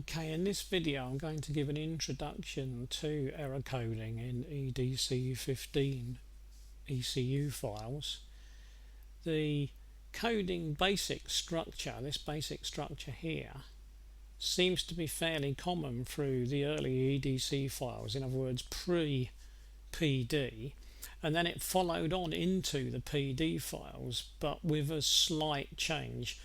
Okay, in this video I'm going to give an introduction to error coding in EDC15 ECU files. The coding basic structure, this basic structure here, seems to be fairly common through the early EDC files, in other words pre-PD, and then it followed on into the PD files but with a slight change.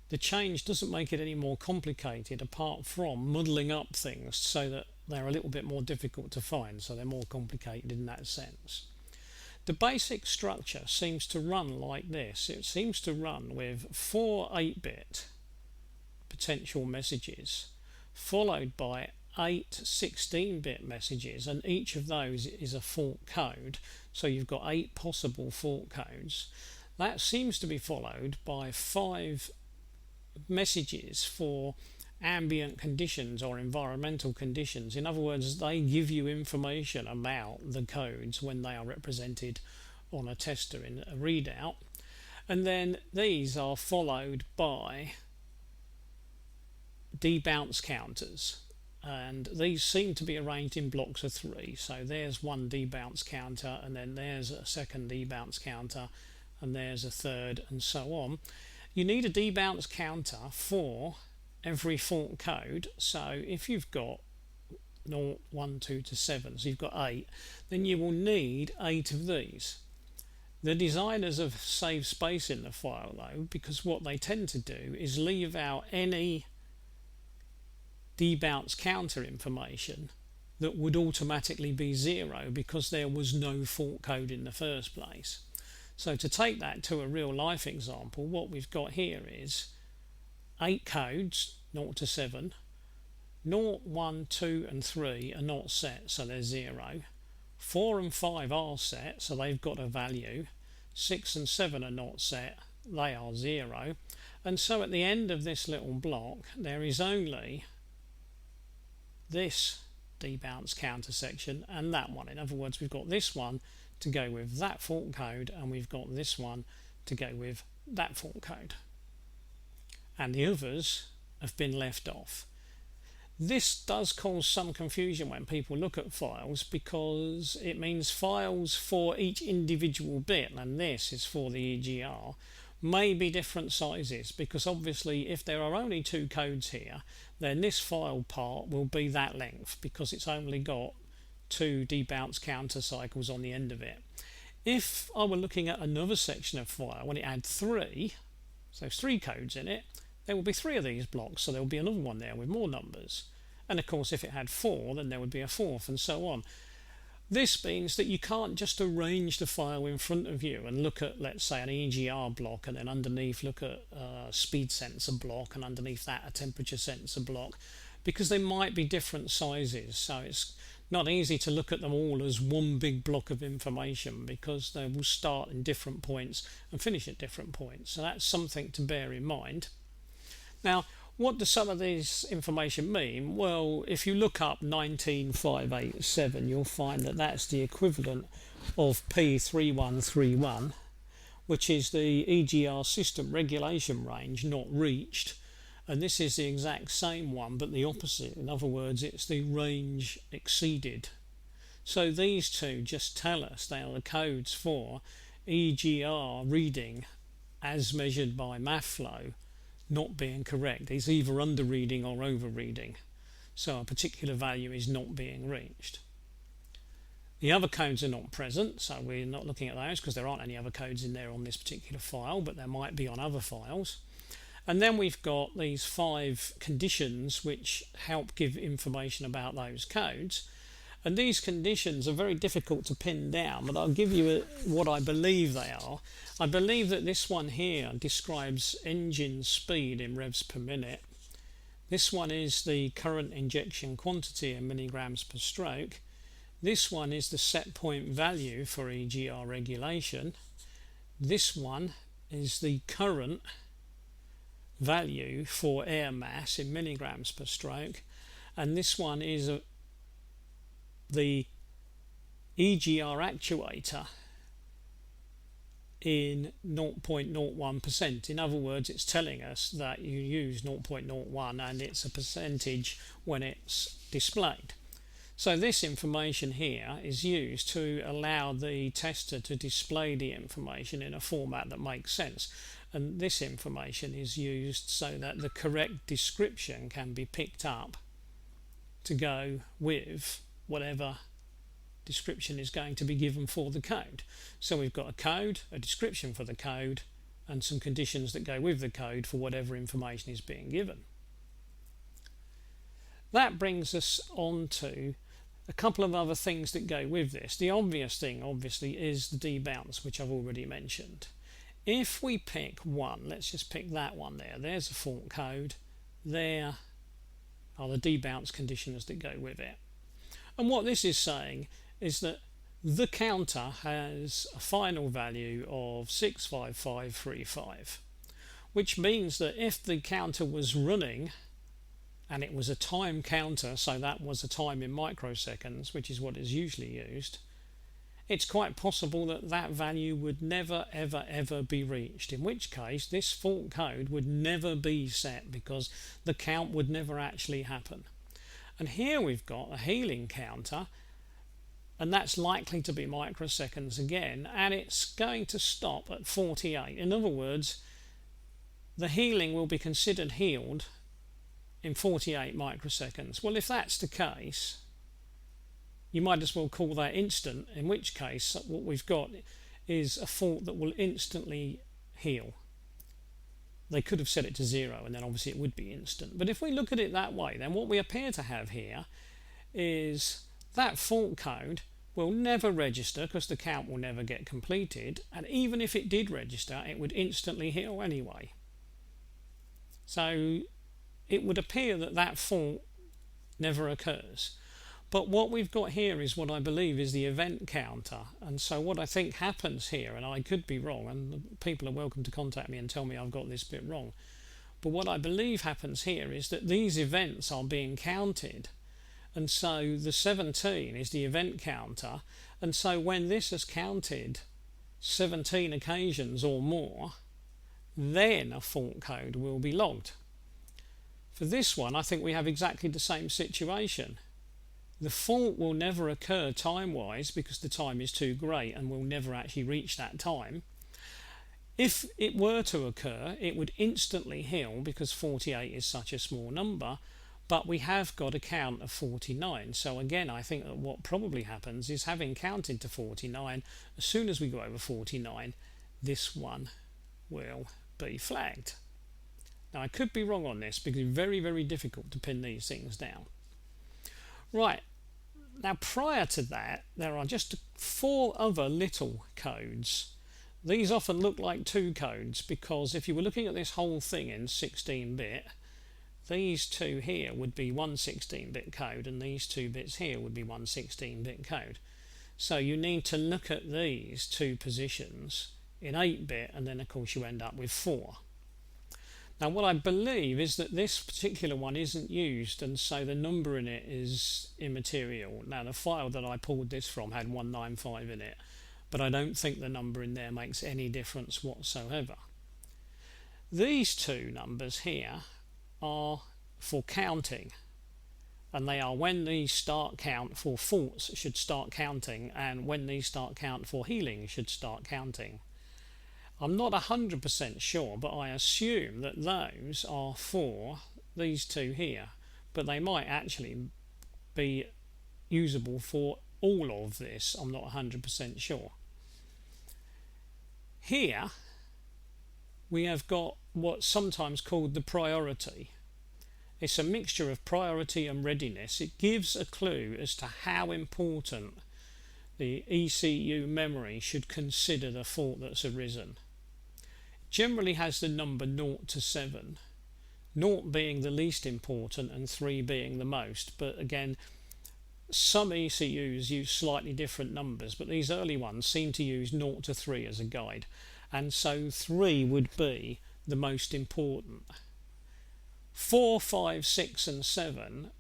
The change doesn't make it any more complicated apart from muddling up things so that they're a little bit more difficult to find, so they're more complicated in that sense. The basic structure seems to run like this. It seems to run with 4 8-bit potential messages followed by 8 16-bit messages, and each of those is a fault code, so you've got 8 possible fault codes. That seems to be followed by 5 messages for ambient conditions or environmental conditions. In other words, they give you information about the codes when they are represented on a tester in a readout, and then these are followed by debounce counters, and these seem to be arranged in blocks of 3. So there's one debounce counter, and then there's a second debounce counter, and there's a third, and so on. You need a debounce counter for every fault code. So if you've got 0, 1, 2 to 7, so you've got 8, then you will need 8 of these. The designers have saved space in the file though, because what they tend to do is leave out any debounce counter information that would automatically be 0 because there was no fault code in the first place. So to take that to a real life example, what we've got here is 8 codes, 0 to 7, 0, 1, 2 and 3 are not set, so they're 0. 4 and 5 are set, so they've got a value. 6 and 7 are not set, they are 0. And so at the end of this little block there is only this debounce counter section and that one. In other words, we've got this one to go with that fault code, and we've got this one to go with that fault code, and the others have been left off. This does cause some confusion when people look at files, because it means files for each individual bit, and this is for the EGR, may be different sizes, because obviously if there are only 2 codes here, then this file part will be that length because it's only got 2 debounce counter cycles on the end of it. If I were looking at another section of file when it had 3, so 3 codes in it, there will be 3 of these blocks, so there will be another one there with more numbers. And of course if it had 4, then there would be a 4th, and so on. This means that you can't just arrange the file in front of you and look at, let's say, an EGR block, and then underneath look at a speed sensor block, and underneath that a temperature sensor block, because they might be different sizes. So it's not easy to look at them all as one big block of information, because they will start in different points and finish at different points. So that's something to bear in mind. Now, what does some of this information mean? Well, if you look up 19587, you'll find that that's the equivalent of P3131, which is the EGR system regulation range not reached. And this is the exact same one, but the opposite. In other words, it's the range exceeded. So these two just tell us they are the codes for EGR reading as measured by MathFlow not being correct. It's either under reading or over reading. So a particular value is not being reached. The other codes are not present, so we're not looking at those because there aren't any other codes in there on this particular file, but there might be on other files. And then we've got these 5 conditions which help give information about those codes. And these conditions are very difficult to pin down, but I'll give you what I believe they are. I believe that this one here describes engine speed in revs per minute. This one is the current injection quantity in milligrams per stroke. This one is the set point value for EGR regulation. This one is the current value for air mass in milligrams per stroke, and this one is the EGR actuator in 0.01%. In other words, it's telling us that you use 0.01 and it's a percentage when it's displayed. So this information here is used to allow the tester to display the information in a format that makes sense. And this information is used so that the correct description can be picked up to go with whatever description is going to be given for the code. So we've got a code, a description for the code, and some conditions that go with the code for whatever information is being given. That brings us on to a couple of other things that go with this. The obvious thing, obviously, is the debounce, which I've already mentioned. If we pick one, let's just pick that one there. There's a fault code. There are the debounce conditions that go with it. And what this is saying is that the counter has a final value of 65535, which means that if the counter was running and it was a time counter, so that was a time in microseconds, which is what is usually used, it's quite possible that that value would never ever be reached, in which case this fault code would never be set because the count would never actually happen. And here we've got a healing counter, and that's likely to be microseconds again, and it's going to stop at 48. In other words, the healing will be considered healed in 48 microseconds. Well, if that's the case, you might as well call that instant, in which case what we've got is a fault that will instantly heal. They could have set it to 0 and then obviously it would be instant. But if we look at it that way, then what we appear to have here is that fault code will never register because the count will never get completed, and even if it did register, it would instantly heal anyway. So it would appear that that fault never occurs. But what we've got here is what I believe is the event counter. And so what I think happens here, and I could be wrong, and people are welcome to contact me and tell me I've got this bit wrong, but what I believe happens here is that these events are being counted. And so the 17 is the event counter. And so when this has counted 17 occasions or more, then a fault code will be logged. For this one, I think we have exactly the same situation. The fault will never occur time-wise because the time is too great and will never actually reach that time. If it were to occur, it would instantly heal because 48 is such a small number, but we have got a count of 49. So again, I think that what probably happens is, having counted to 49, as soon as we go over 49, this one will be flagged. Now, I could be wrong on this because it's very difficult to pin these things down. Right. Now, prior to that, there are just 4 other little codes. These often look like 2 codes because if you were looking at this whole thing in 16-bit, these 2 here would be one 16-bit code and these 2 bits here would be one 16-bit code. So you need to look at these 2 positions in 8-bit, and then of course you end up with 4. Now, what I believe is that this particular one isn't used, and so the number in it is immaterial. Now, the file that I pulled this from had 195 in it, but I don't think the number in there makes any difference whatsoever. These 2 numbers here are for counting, and they are when the start count for faults should start counting and when the start count for healing should start counting. I'm not 100% sure, but I assume that those are for these 2 here, but they might actually be usable for all of this. I'm not 100% sure. Here we have got what's sometimes called the priority. It's a mixture of priority and readiness. It gives a clue as to how important the ECU memory should consider the fault that's arisen. Generally has the number 0 to 7, 0 being the least important and 3 being the most, but again, some ECUs use slightly different numbers, but these early ones seem to use 0 to 3 as a guide, and so 3 would be the most important. 4, 5, 6 and 7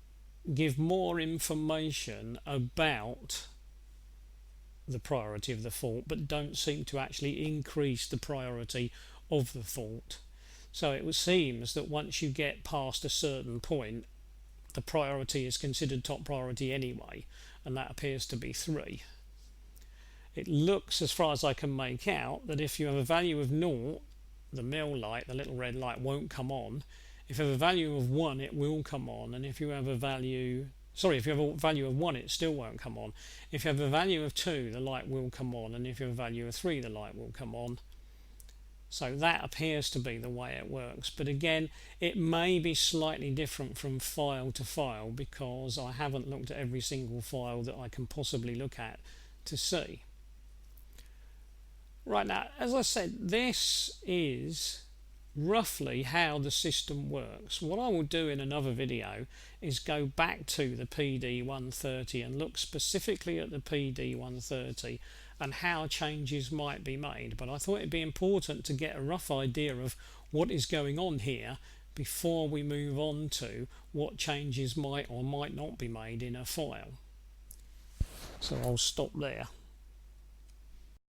give more information about the priority of the fault, but don't seem to actually increase the priority of the fault. So it seems that once you get past a certain point, the priority is considered top priority anyway, and that appears to be 3. It looks, as far as I can make out, that if you have a value of 0, the mill light, the little red light, won't come on. If you have a value of 1, it will come on, and if you have a value of 1, it still won't come on. If you have a value of 2, the light will come on, and if you have a value of 3, the light will come on. So that appears to be the way it works, but again, it may be slightly different from file to file because I haven't looked at every single file that I can possibly look at to see. Right, now, as I said, this is roughly how the system works. What I will do in another video is go back to the PD130 and look specifically at the PD130 and how changes might be made, but I thought it'd be important to get a rough idea of what is going on here before we move on to what changes might or might not be made in a file. So I'll stop there.